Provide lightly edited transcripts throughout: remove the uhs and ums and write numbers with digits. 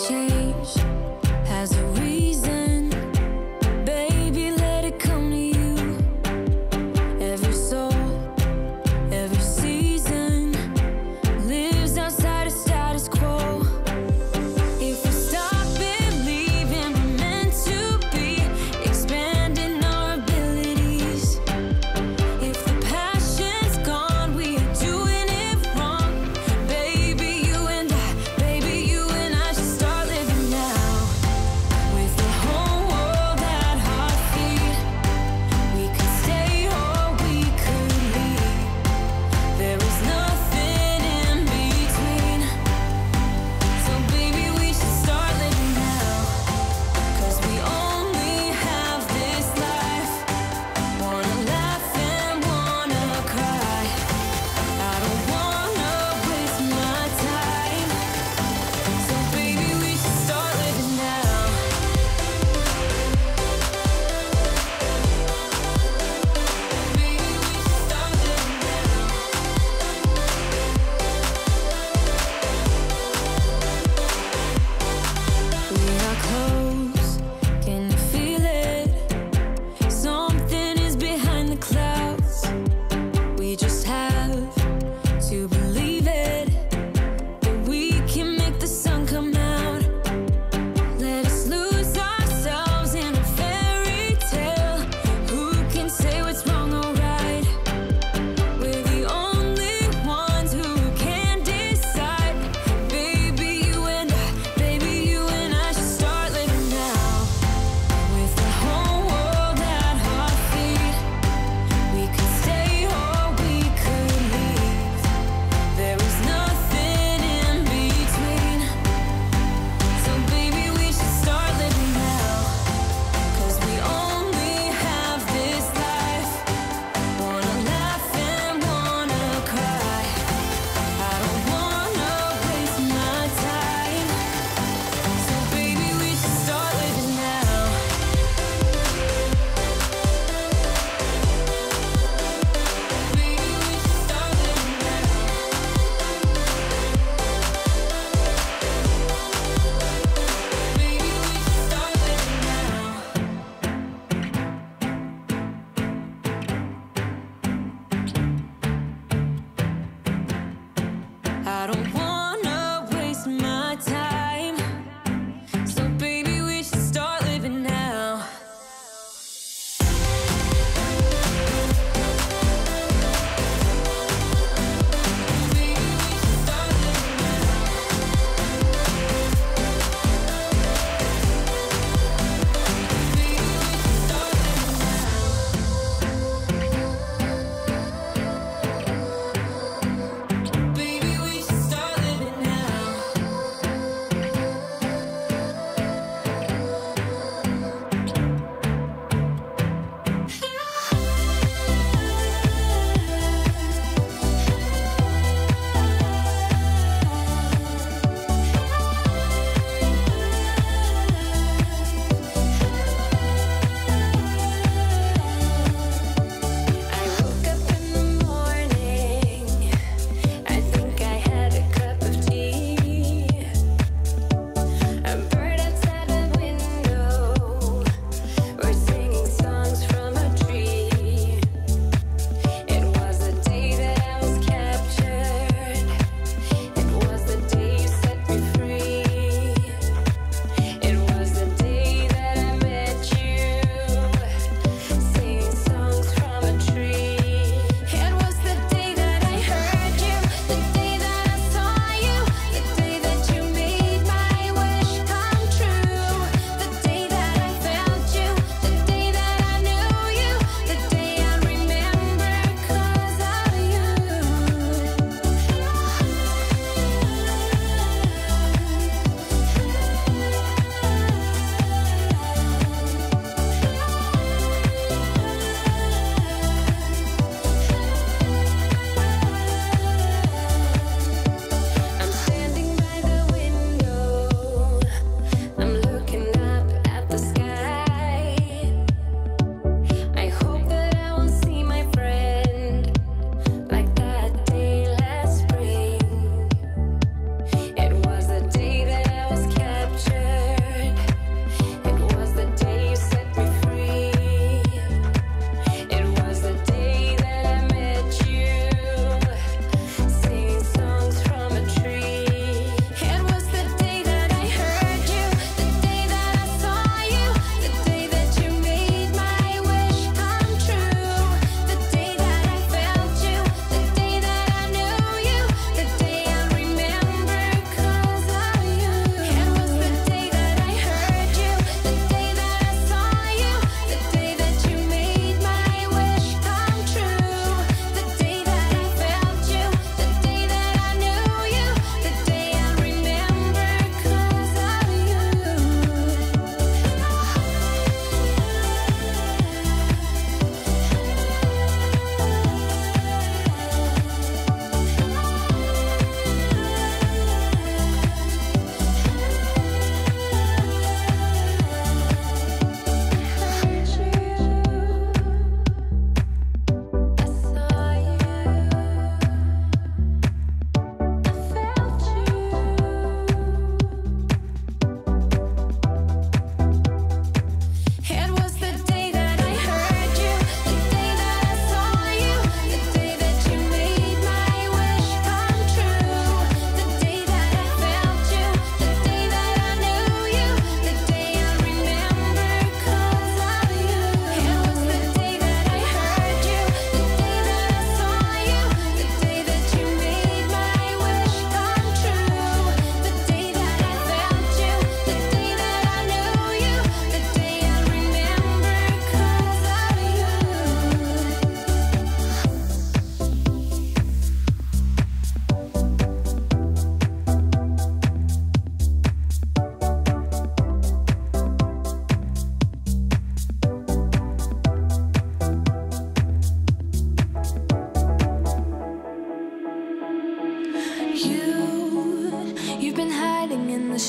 change has a reason. Baby, let it come to you. Every soul, every season lives outside of status quo. If we stop believing we're meant to be, expanding our abilities. If the passion's gone, we are doing it wrong. Baby, you and I should start living now.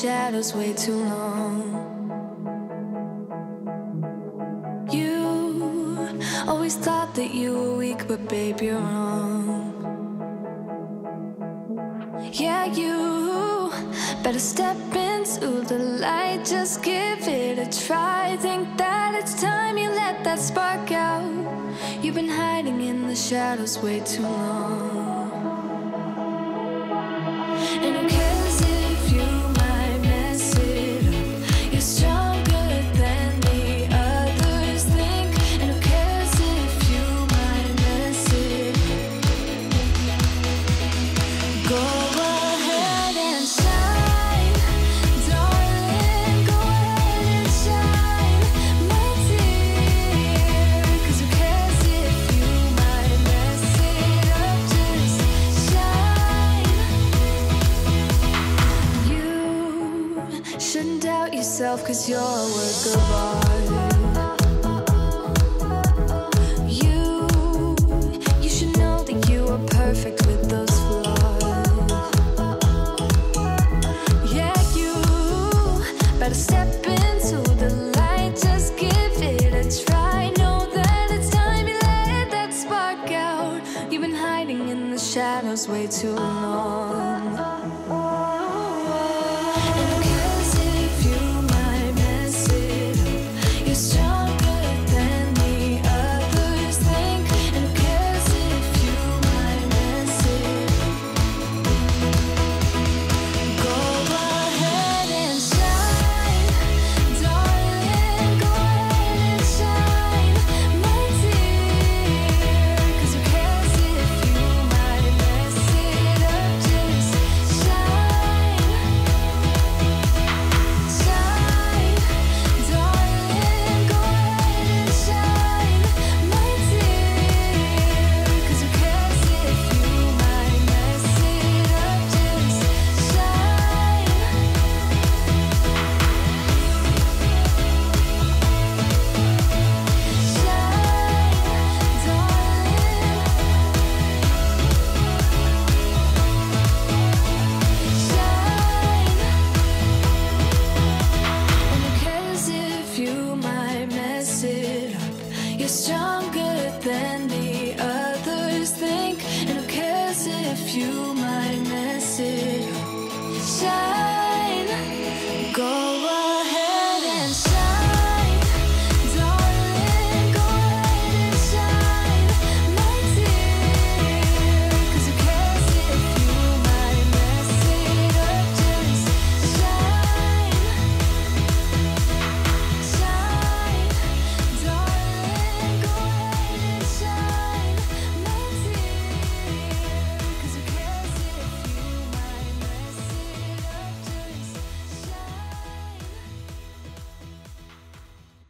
shadows way too long. You always thought that you were weak, but babe, you're wrong. Yeah, you better step into the light, just give it a try. Think that it's time you let that spark out. You've been hiding in the shadows way too long. And who cares if you might mess it up? You're stronger than the others think. And who cares if you might mess it up? Go ahead and shine, darling. Go ahead and shine, my dear. 'Cause who cares if you might mess it up? Just shine. You shouldn't doubt yourself, 'cause you're a work of art.